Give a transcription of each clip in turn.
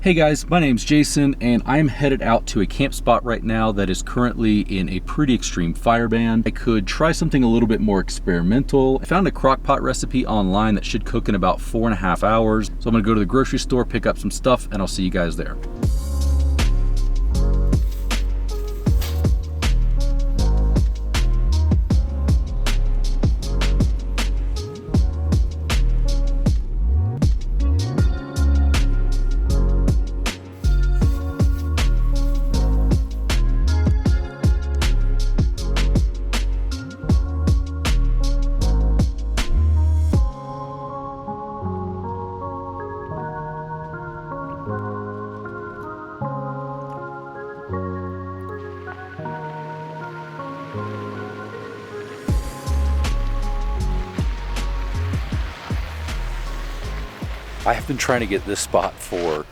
Hey guys, my name's Jason and I'm headed out to a camp spot right now that is currently in a pretty extreme fire ban. I could try something a little bit more experimental. I found a crock pot recipe online that should cook in about 4.5 hours. So I'm gonna go to the grocery store, pick up some stuff, and I'll see you guys there. I have been trying to get this spot for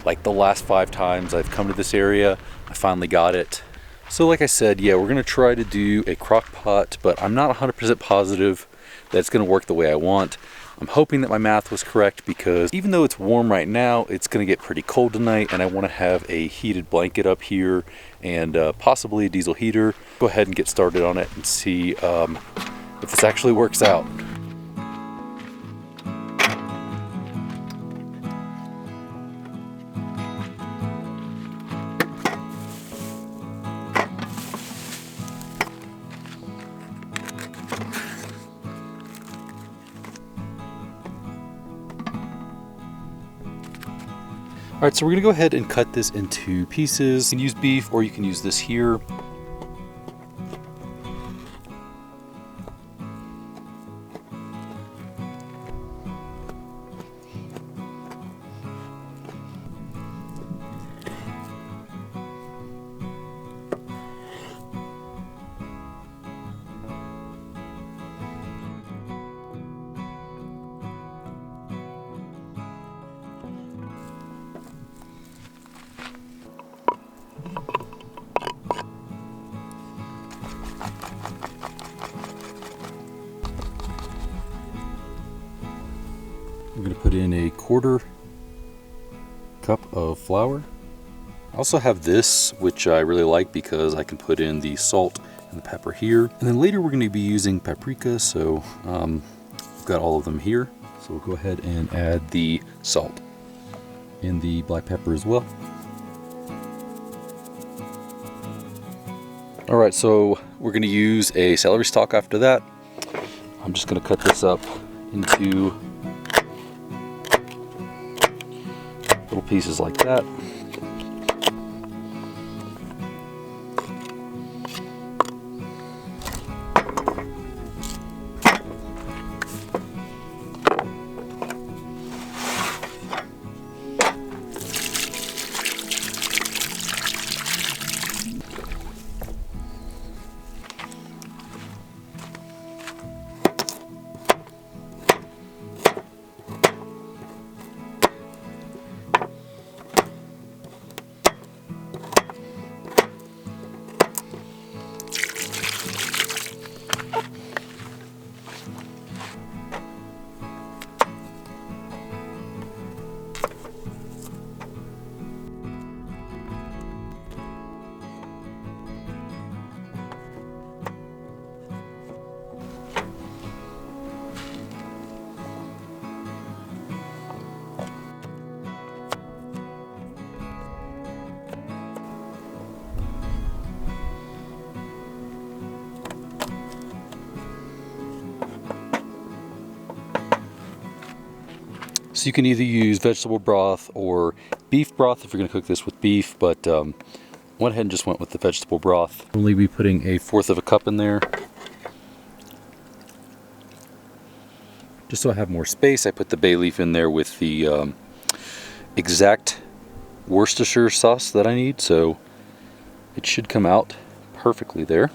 like the last 5 times I've come to this area. I finally got it. So like I said, yeah, we're gonna try to do a crock pot, but I'm not 100% positive that it's gonna work the way I want. I'm hoping that my math was correct because even though it's warm right now, it's gonna get pretty cold tonight and I wanna have a heated blanket up here and possibly a diesel heater. Go ahead and get started on it and see if this actually works out. All right, so we're gonna go ahead and cut this into pieces. You can use beef or you can use this here. I'm going to put in a 1/4 cup of flour. I also have this, which I really like because I can put in the salt and the pepper here. And then later we're going to be using paprika, so we've got all of them here. So we'll go ahead and add the salt and the black pepper as well. All right, so we're going to use a celery stalk after that. I'm just going to cut this up into little pieces like that. So you can either use vegetable broth or beef broth if you're going to cook this with beef, but went ahead and just went with the vegetable broth. I'll only be putting a 1/4 cup in there. Just so I have more space, I put the bay leaf in there with the exact Worcestershire sauce that I need, so it should come out perfectly there.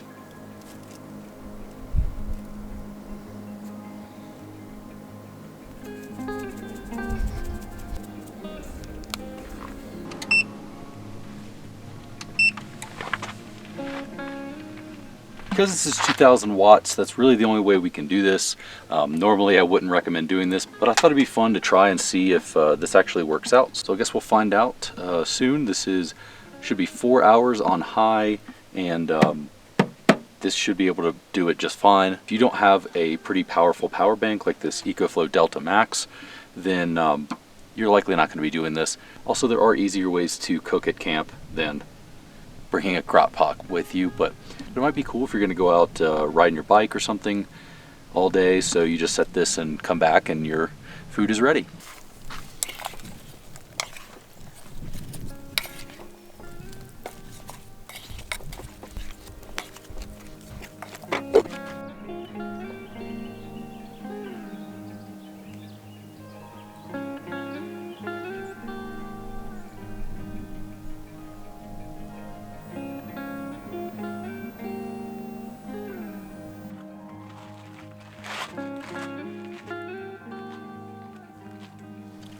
Because this is 2,000 watts, that's really the only way we can do this. Normally I wouldn't recommend doing this, but I thought it'd be fun to try and see if this actually works out. So I guess we'll find out soon. This should be 4 hours on high, and this should be able to do it just fine. If you don't have a pretty powerful power bank like this EcoFlow Delta Max, then you're likely not going to be doing this. Also, there are easier ways to cook at camp than bringing a crock pot with you, but it might be cool if you're going to go out riding your bike or something all day, so you just set this and come back and your food is ready.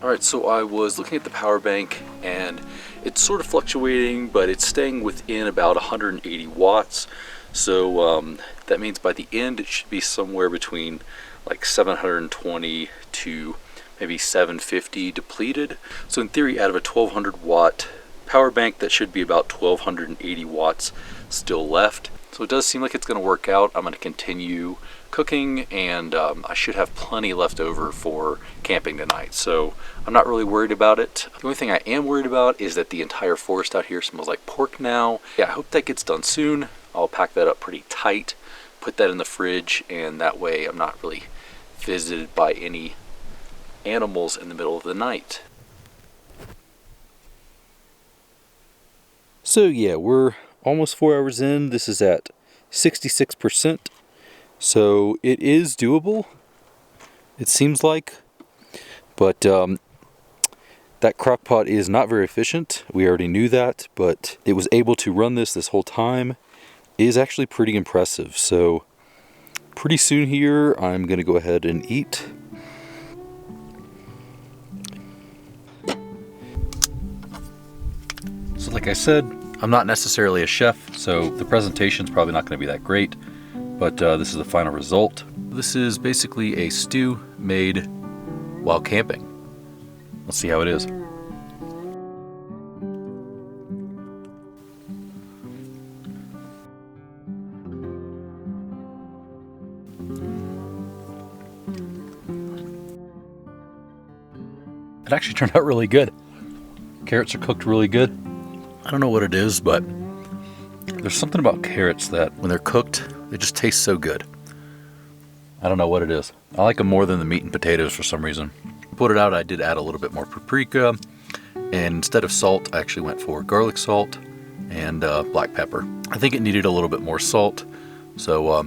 Alright, so I was looking at the power bank and it's sort of fluctuating, but it's staying within about 180 watts. So that means by the end it should be somewhere between like 720 to maybe 750 depleted. So in theory, out of a 1200 watt power bank, that should be about 1280 watts still left. So it does seem like it's going to work out. I'm going to continue cooking, and I should have plenty left over for camping tonight, so I'm not really worried about it. The only thing I am worried about is that the entire forest out here smells like pork now. Yeah, I hope that gets done soon. I'll pack that up pretty tight, put that in the fridge, and that way I'm not really visited by any animals in the middle of the night. So yeah, we're almost 4 hours in. This is at 66%. So it is doable, it seems like, but that crock pot is not very efficient. We already knew that, but it was able to run this whole time is actually pretty impressive. So pretty soon here, I'm going to go ahead and eat. So like I said, I'm not necessarily a chef, so the presentation's probably not going to be that great. But this is the final result. This is basically a stew made while camping. Let's see how it is. It actually turned out really good. Carrots are cooked really good. I don't know what it is, but there's something about carrots that when they're cooked, they just taste so good. I don't know what it is. I like them more than the meat and potatoes for some reason. To put it out, I did add a little bit more paprika, and instead of salt, I actually went for garlic salt and black pepper. I think it needed a little bit more salt, so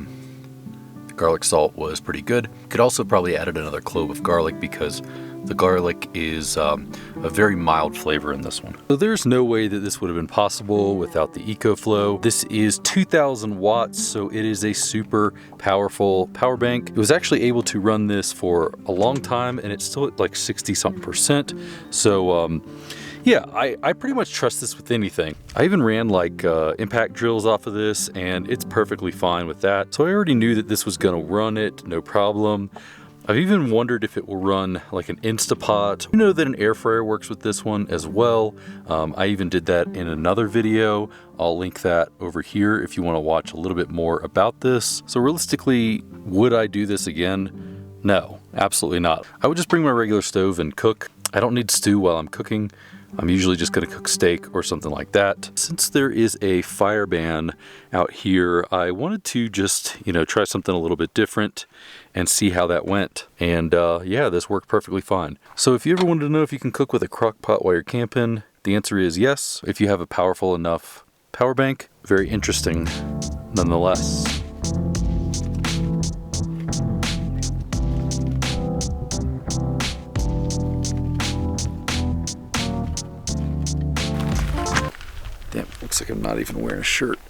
the garlic salt was pretty good. Could also probably added another clove of garlic because the garlic is a very mild flavor in this one. So there's no way that this would have been possible without the EcoFlow. This is 2,000 watts, so it is a super powerful power bank. It was actually able to run this for a long time, and it's still at like 60-something%. So yeah, I pretty much trust this with anything. I even ran like impact drills off of this, and it's perfectly fine with that. So I already knew that this was gonna run it, no problem. I've even wondered if it will run like an Instapot. You know that an air fryer works with this one as well. I even did that in another video. I'll link that over here if you want to watch a little bit more about this. So realistically, would I do this again? No, absolutely not. I would just bring my regular stove and cook. I don't need stew while I'm cooking. I'm usually just going to cook steak or something like that. Since there is a fire ban out here, I wanted to just, try something a little bit different and see how that went. And yeah, this worked perfectly fine. So if you ever wanted to know if you can cook with a crock pot while you're camping, the answer is yes. If you have a powerful enough power bank, very interesting nonetheless. Damn, looks like I'm not even wearing a shirt.